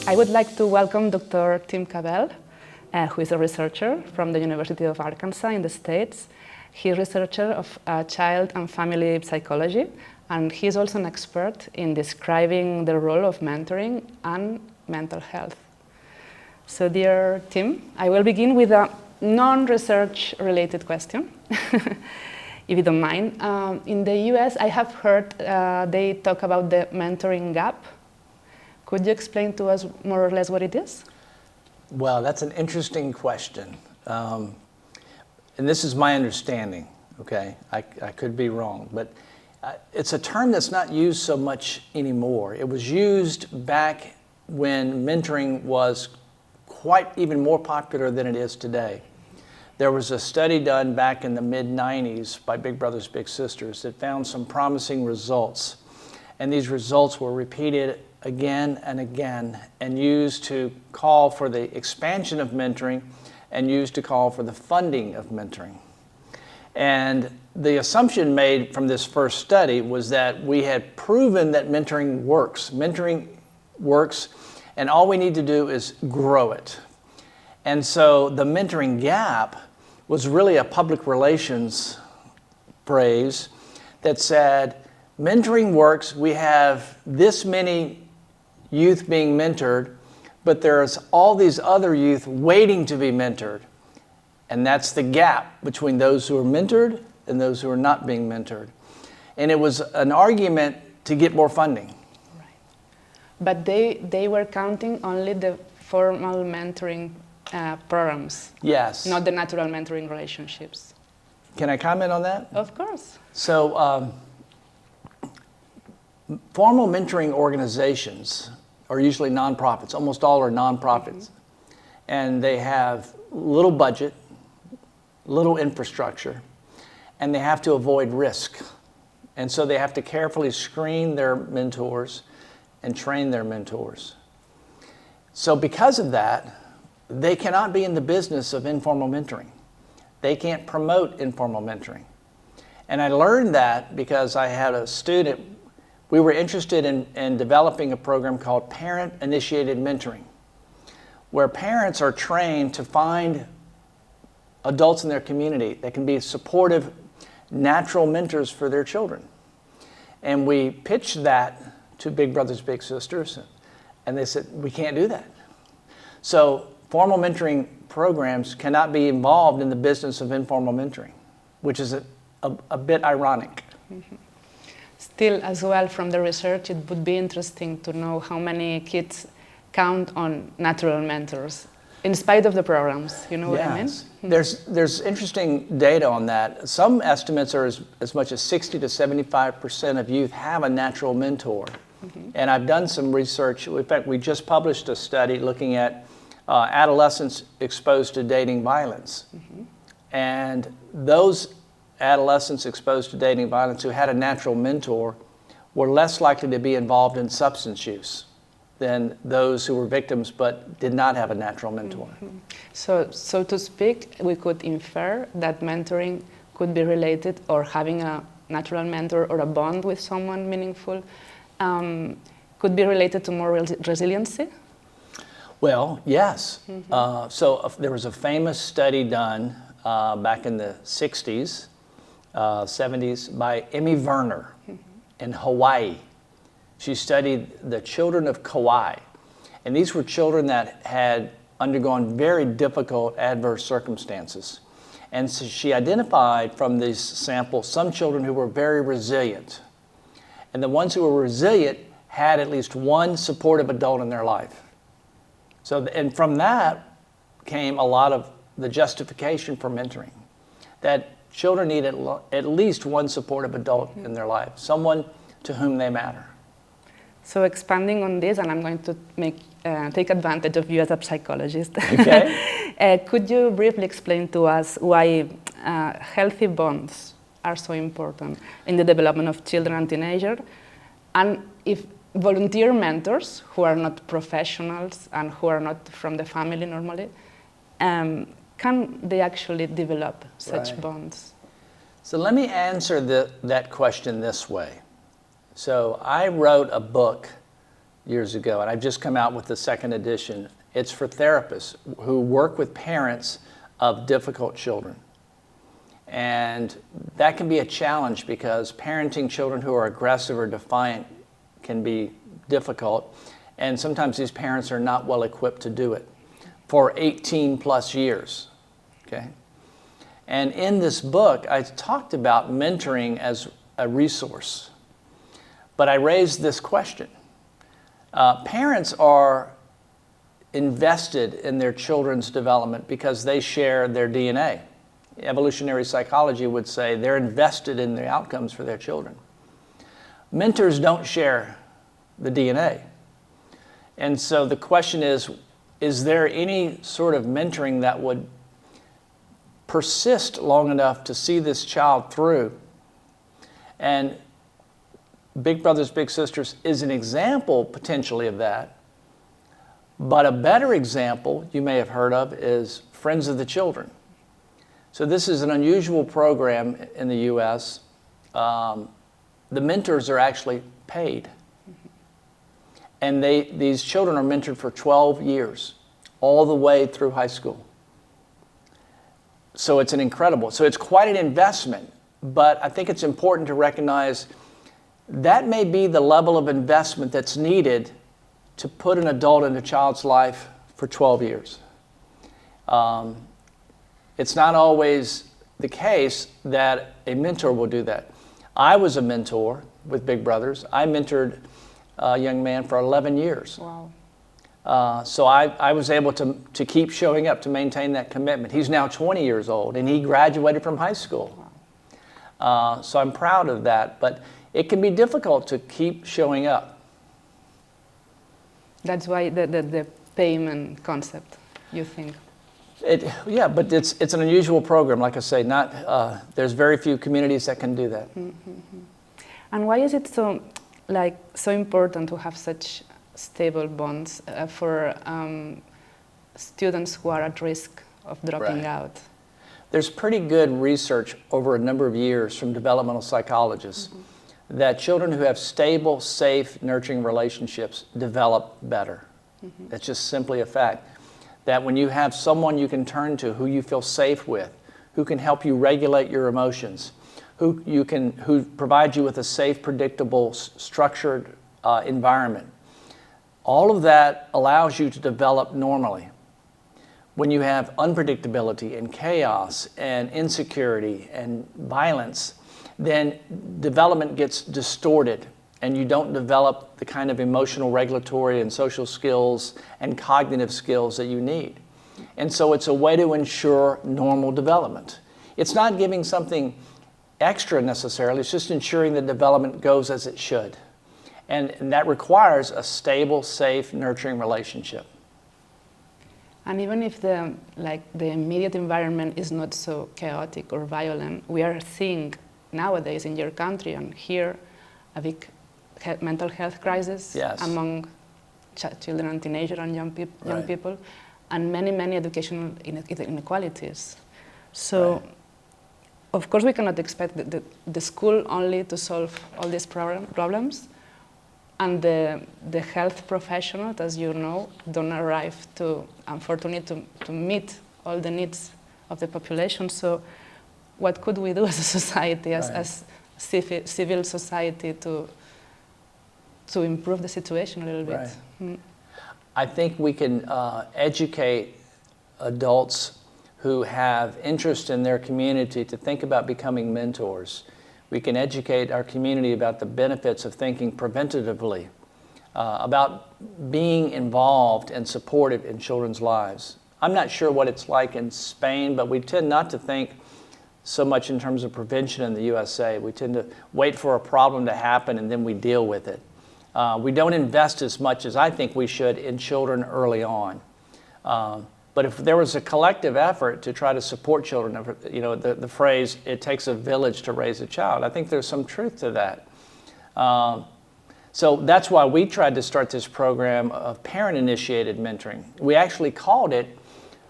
I would like to welcome Dr. Tim Cavell, who is a researcher from the University of Arkansas in the States. He's a researcher of child and family psychology, and he's also an expert in describing the role of mentoring and mental health. So, dear Tim, I will begin with a non-research related question, if you don't mind. In the US, I have heard they talk about the mentoring gap. Could you explain to us more or less what it is? Well, that's an interesting question. And this is my understanding, okay? I could be wrong, but it's a term that's not used so much anymore. It was used back when mentoring was quite even more popular than it is today. There was a study done back in the mid-90s by Big Brothers Big Sisters that found some promising results. And these results were repeated again and again and used to call for the expansion of mentoring and used to call for the funding of mentoring. And the assumption made from this first study was that we had proven that mentoring works. Mentoring works, and all we need to do is grow it. And so the mentoring gap was really a public relations phrase that said, mentoring works, we have this many youth being mentored, but there's all these other youth waiting to be mentored. And that's the gap between those who are mentored and those who are not being mentored. And it was an argument to get more funding. Right. But they were counting only the formal mentoring programs. Yes. Not the natural mentoring relationships. Can I comment on that? Of course. So, formal mentoring organizations are usually nonprofits. Almost all are nonprofits. And they have little budget, little infrastructure, and they have to avoid risk. And so they have to carefully screen their mentors and train their mentors. So because of that, they cannot be in the business of informal mentoring. They can't promote informal mentoring. And I learned that because I had a student. We were interested in developing a program called Parent-Initiated Mentoring, where parents are trained to find adults in their community that can be supportive, natural mentors for their children. And we pitched that to Big Brothers Big Sisters, and they said, we can't do that. So formal mentoring programs cannot be involved in the business of informal mentoring, which is a bit ironic. Mm-hmm. Still, as well, from the research, it would be interesting to know how many kids count on natural mentors, in spite of the programs. You know what I mean? There's interesting data on that. Some estimates are as much as 60 to 75% of youth have a natural mentor. Mm-hmm. And I've done some research. In fact, we just published a study looking at adolescents exposed to dating violence. Mm-hmm. And those adolescents exposed to dating violence who had a natural mentor were less likely to be involved in substance use than those who were victims but did not have a natural mentor. Mm-hmm. So to speak, we could infer that mentoring could be related, or having a natural mentor or a bond with someone meaningful could be related to more resiliency? Well, yes. Mm-hmm. So there was a famous study done back in the 60s, 70s by Emmy Werner in Hawaii. She studied the children of Kauai. And these were children that had undergone very difficult adverse circumstances. And so she identified from these samples some children who were very resilient. And the ones who were resilient had at least one supportive adult in their life. So, and from that came a lot of the justification for mentoring, that children need at least one supportive adult in their life, someone to whom they matter. So expanding on this, and I'm going to take advantage of you as a psychologist. Okay. Could you briefly explain to us why healthy bonds are so important in the development of children and teenagers, and if volunteer mentors who are not professionals and who are not from the family normally, can they actually develop such bonds? So let me answer that question this way. So I wrote a book years ago, and I've just come out with the second edition. It's for therapists who work with parents of difficult children. And that can be a challenge because parenting children who are aggressive or defiant can be difficult. And sometimes these parents are not well equipped to do it for 18 plus years, okay? And in this book, I talked about mentoring as a resource. But I raised this question. Parents are invested in their children's development because they share their DNA. Evolutionary psychology would say they're invested in the outcomes for their children. Mentors don't share the DNA. And so the question is there any sort of mentoring that would persist long enough to see this child through? And Big Brothers Big Sisters is an example potentially of that. But a better example you may have heard of is Friends of the Children. So this is an unusual program in the U.S. The mentors are actually paid. And these children are mentored for 12 years, all the way through high school. So it's it's quite an investment, but I think it's important to recognize that may be the level of investment that's needed to put an adult in a child's life for 12 years. It's not always the case that a mentor will do that. I was a mentor with Big Brothers. I mentored a young man for 11 years. Wow. So I was able to keep showing up to maintain that commitment. He's now 20 years old and he graduated from high school. Wow. So I'm proud of that, but it can be difficult to keep showing up. That's why the payment concept, you think? Yeah, but it's an unusual program. Like I say, there's very few communities that can do that. Mm-hmm. And why is it so important to have such stable bonds for students who are at risk of dropping out? There's pretty good research over a number of years from developmental psychologists that children who have stable, safe, nurturing relationships develop better. That's just simply a fact. That when you have someone you can turn to who you feel safe with, who can help you regulate your emotions, who provides you with a safe, predictable, structured environment, all of that allows you to develop normally. When you have unpredictability and chaos and insecurity and violence, then development gets distorted and you don't develop the kind of emotional, regulatory, and social skills and cognitive skills that you need. And so it's a way to ensure normal development. It's not giving something extra necessarily, it's just ensuring that development goes as it should. And that requires a stable, safe, nurturing relationship. And even if the immediate environment is not so chaotic or violent, we are seeing nowadays in your country and here a big mental health crisis among children and teenagers and young people, and many educational inequalities. So, of course, we cannot expect the school only to solve all these problems, and the health professionals, as you know, don't arrive unfortunately, to meet all the needs of the population. So, what could we do as a society, as civil society, to improve the situation a little bit? I think we can educate adults who have interest in their community to think about becoming mentors. We can educate our community about the benefits of thinking preventatively, about being involved and supportive in children's lives. I'm not sure what it's like in Spain, but we tend not to think so much in terms of prevention in the USA. We tend to wait for a problem to happen and then we deal with it. We don't invest as much as I think we should in children early on. But if there was a collective effort to try to support children, you know, the phrase, it takes a village to raise a child, I think there's some truth to that. So that's why we tried to start this program of parent-initiated mentoring. We actually called it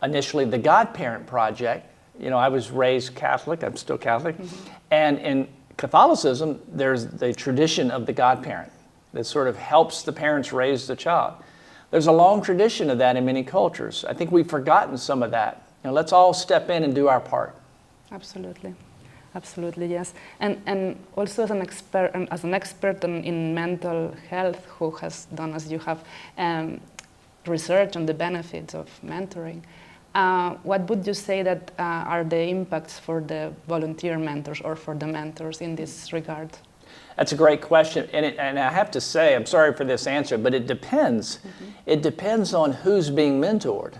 initially the Godparent Project. You know, I was raised Catholic, I'm still Catholic, and in Catholicism, there's the tradition of the godparent. that sort of helps the parents raise the child. There's a long tradition of that in many cultures. I think we've forgotten some of that. Let's all step in and do our part. Absolutely. Absolutely, yes. And also as an expert in mental health who has done, as you have, research on the benefits of mentoring, what would you say that are the impacts for the volunteer mentors or for the mentors in this regard? That's a great question. And I have to say, I'm sorry for this answer, but it depends. Mm-hmm. It depends on who's being mentored.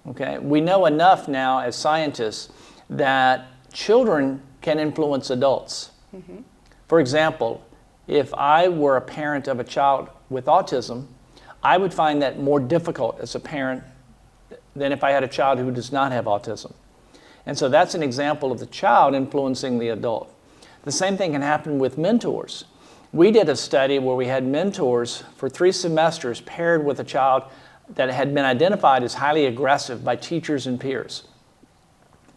Okay? We know enough now as scientists that children can influence adults. Mm-hmm. For example, if I were a parent of a child with autism, I would find that more difficult as a parent than if I had a child who does not have autism. And so that's an example of the child influencing the adult. The same thing can happen with mentors. We did a study where we had mentors for 3 semesters paired with a child that had been identified as highly aggressive by teachers and peers.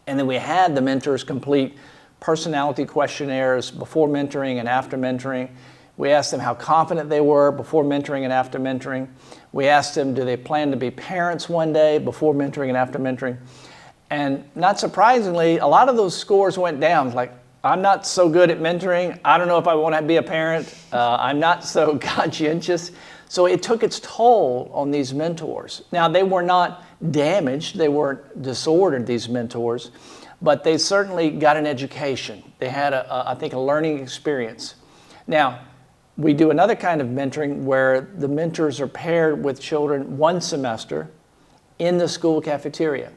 And then we had the mentors complete personality questionnaires before mentoring and after mentoring. We asked them how confident they were before mentoring and after mentoring. We asked them, do they plan to be parents one day before mentoring and after mentoring? And not surprisingly, a lot of those scores went down. Like, I'm not so good at mentoring. I don't know if I want to be a parent. I'm not so conscientious. So it took its toll on these mentors. Now, they were not damaged. They weren't disordered, these mentors. But they certainly got an education. They had, I think, a learning experience. Now, we do another kind of mentoring where the mentors are paired with children 1 semester in the school cafeteria.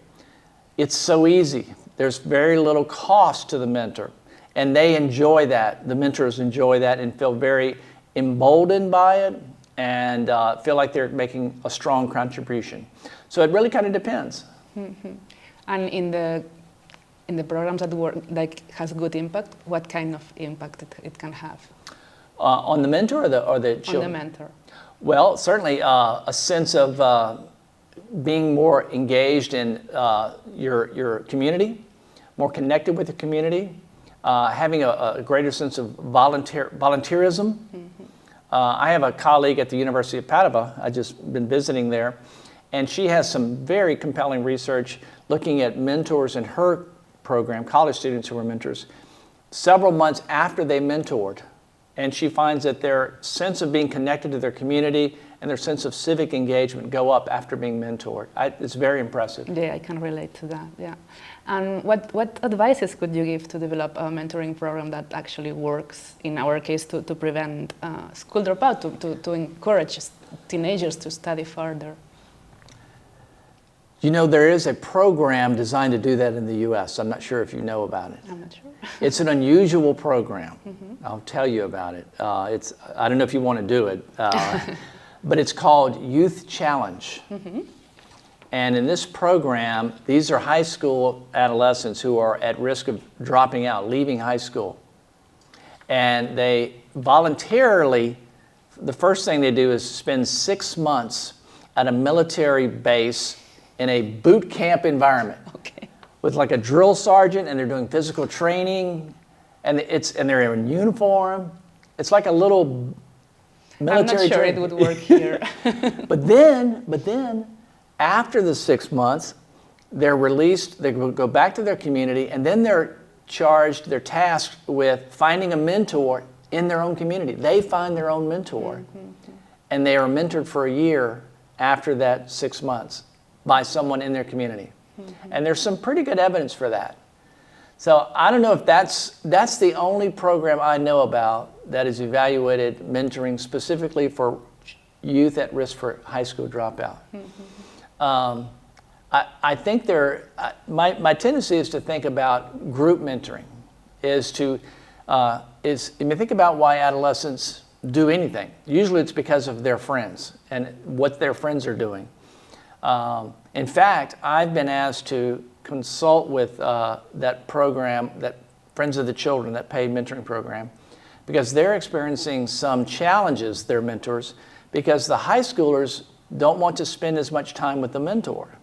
It's so easy. There's very little cost to the mentor. And they enjoy that. The mentors enjoy that and feel very emboldened by it and feel like they're making a strong contribution. So it really kind of depends. Mm-hmm. And in the programs that work, like, has good impact, what kind of impact it can have? On the mentor or the children? On the mentor. Well, certainly a sense of being more engaged in your community, more connected with the community, having a greater sense of volunteerism. Mm-hmm. I have a colleague at the University of Padua. I've just been visiting there, and she has some very compelling research looking at mentors in her program, college students who were mentors, several months after they mentored. And she finds that their sense of being connected to their community and their sense of civic engagement go up after being mentored. It's very impressive. Yeah, I can relate to that, yeah. And what advices could you give to develop a mentoring program that actually works, in our case, to prevent school dropout, to encourage teenagers to study further? You know, there is a program designed to do that in the U.S. I'm not sure if you know about it. I'm not sure. It's an unusual program. Mm-hmm. I'll tell you about it. I don't know if you want to do it, but it's called Youth Challenge. Mm-hmm. And in this program, these are high school adolescents who are at risk of dropping out, leaving high school. And they voluntarily, the first thing they do is spend 6 months at a military base in a boot camp environment. Okay. With like a drill sergeant, and they're doing physical training, and they're in uniform. It's like a little military I'm not sure training. it would work here. But then, after the 6 months, they're released, they go back to their community, and then they're tasked with finding a mentor in their own community. They find their own mentor, mm-hmm. and they are mentored for a year after that 6 months by someone in their community. Mm-hmm. And there's some pretty good evidence for that. So I don't know if that's the only program I know about that has evaluated mentoring specifically for youth at risk for high school dropout. Mm-hmm. I think my tendency is to think about group mentoring, think about why adolescents do anything. Usually it's because of their friends and what their friends are doing. In fact, I've been asked to consult with that program, that Friends of the Children, that paid mentoring program, because they're experiencing some challenges, their mentors, because the high schoolers don't want to spend as much time with the mentor.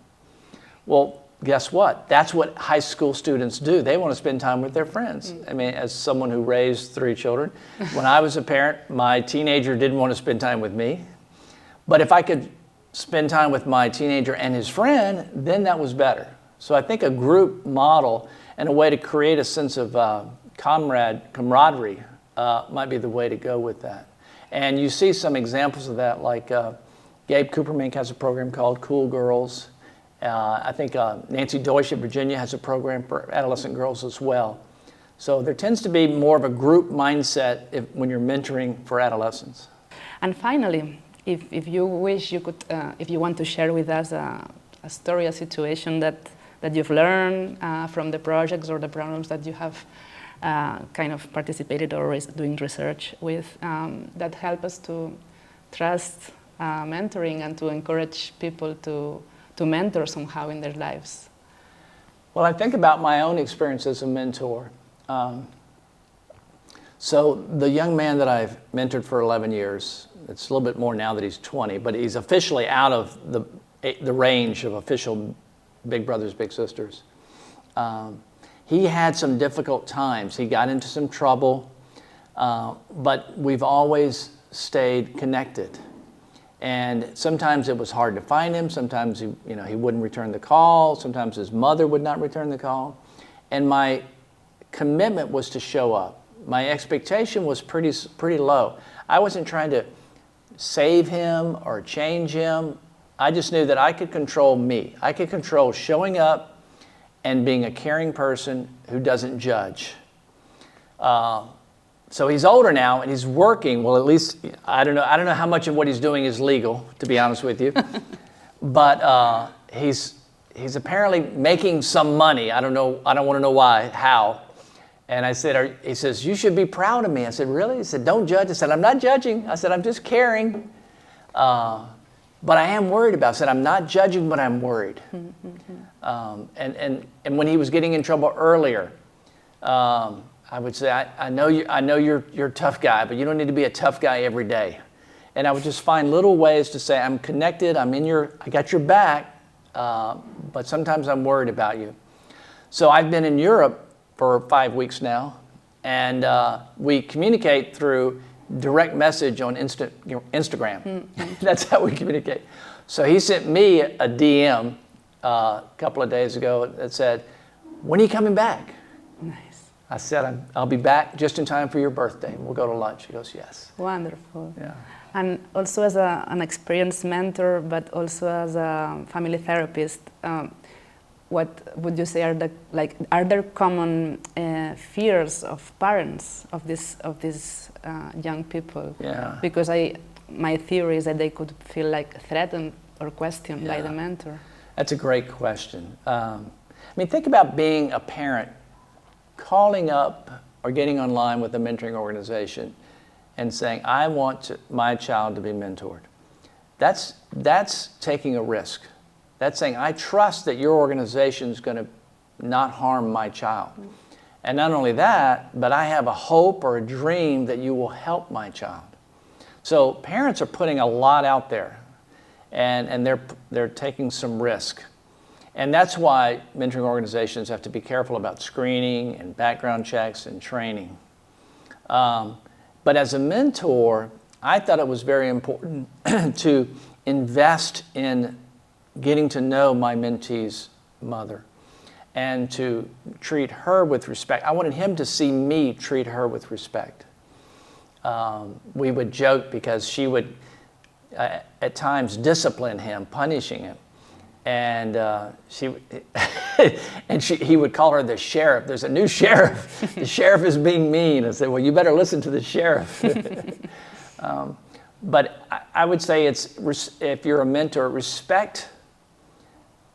Well, guess what? That's what high school students do. They want to spend time with their friends. I mean, as someone who raised 3 children, when I was a parent, my teenager didn't want to spend time with me. But if I could spend time with my teenager and his friend, then that was better. So I think a group model and a way to create a sense of camaraderie might be the way to go with that. And you see some examples of that, like Gabe Coopermink has a program called Cool Girls. I think Nancy Deutsch at Virginia has a program for adolescent girls as well. So there tends to be more of a group mindset when you're mentoring for adolescents. And finally, if you wish, you could, if you want to share with us a story, a situation that you've learned from the projects or the programs that you have kind of participated or doing research with, that help us to trust mentoring and to encourage people to mentor somehow in their lives. Well, I think about my own experience as a mentor. So the young man that I've mentored for 11 years, it's a little bit more now that he's 20, but he's officially out of the range of official Big Brothers, Big Sisters. He had some difficult times. He got into some trouble, but we've always stayed connected. And sometimes it was hard to find him. Sometimes he wouldn't return the call. Sometimes his mother would not return the call. And my commitment was to show up. My expectation was pretty low. I wasn't trying to save him or change him. I just knew that I could control me. I could control showing up and being a caring person who doesn't judge. So he's older now and he's working. Well, at least I don't know how much of what he's doing is legal, to be honest with you. But he's apparently making some money. I don't know. I don't want to know why, how. And I said, he says, you should be proud of me. I said, really? He said, don't judge. I said, I'm not judging. I said, I'm just caring. But I am worried about it. I said, I'm not judging, but I'm worried. And when he was getting in trouble earlier, I would say, I know you're a tough guy, but you don't need to be a tough guy every day. And I would just find little ways to say, I'm connected, I got your back, but sometimes I'm worried about you. So I've been in Europe for 5 weeks now, and we communicate through direct message on Instagram. That's how we communicate. So he sent me a DM a couple of days ago that said, when are you coming back? Nice. I said, I'll be back just in time for your birthday. We'll go to lunch. He goes, yes. Wonderful. Yeah. And also as an experienced mentor, but also as a family therapist, what would you say are there common fears of parents of these young people? Yeah. Because my theory is that they could feel like threatened or questioned by the mentor. That's a great question. I mean, think about being a parent, calling up or getting online with a mentoring organization and saying, I want my child to be mentored. That's taking a risk. That's saying, I trust that your organization is going to not harm my child. And not only that, but I have a hope or a dream that you will help my child. So parents are putting a lot out there, and they're taking some risk. And that's why mentoring organizations have to be careful about screening and background checks and training. But as a mentor, I thought it was very important to invest in getting to know my mentee's mother and to treat her with respect. I wanted him to see me treat her with respect. We would joke because she would at times discipline him, punishing him. And he would call her the sheriff. There's a new sheriff. The sheriff is being mean. I said, well, you better listen to the sheriff. But I would say if you're a mentor, respect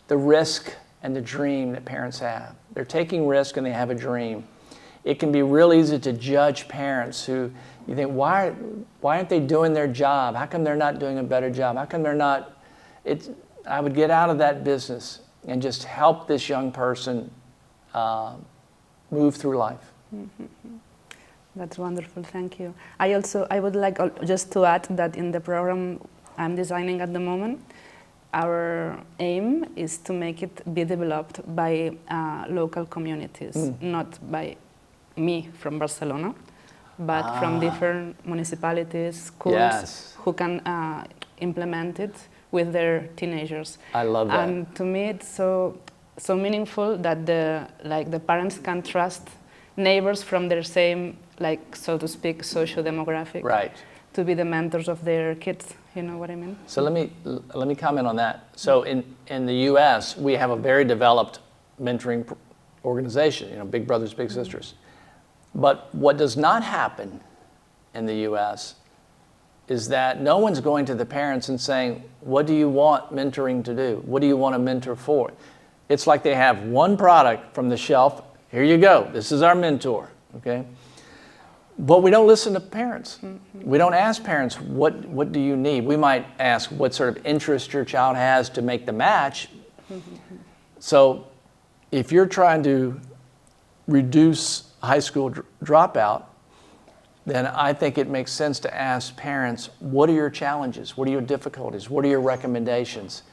the risk and the dream that parents have. They're taking risk and they have a dream. It can be real easy to judge parents who you think, why aren't they doing their job? How come they're not doing a better job? How come they're not? I would get out of that business and just help this young person move through life. That's wonderful, thank you. I would like just to add that in the program I'm designing at the moment, our aim is to make it be developed by local communities, not by me from Barcelona, but from different municipalities, schools, who can implement it with their teenagers. I love that. And to me, it's so meaningful that the parents can trust neighbors from their same, like, so to speak, socio-demographic, right, to be the mentors of their kids. You know what I mean? So let me comment on that. So in the U.S., we have a very developed mentoring organization. You know, big brothers, big sisters. But what does not happen in the U.S. is that no one's going to the parents and saying, "What do you want mentoring to do? What do you want a mentor for?" It's like they have one product from the shelf. Here you go. This is our mentor. Okay. But we don't listen to parents. We don't ask parents, what do you need? We might ask what sort of interest your child has to make the match. So if you're trying to reduce high school dropout, then I think it makes sense to ask parents, what are your challenges? What are your difficulties? What are your recommendations?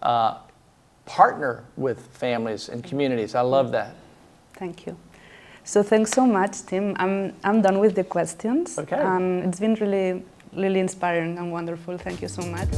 Partner with families and communities. I love that. Thank you. So thanks so much, Tim. I'm done with the questions. Okay. It's been really, really inspiring and wonderful. Thank you so much.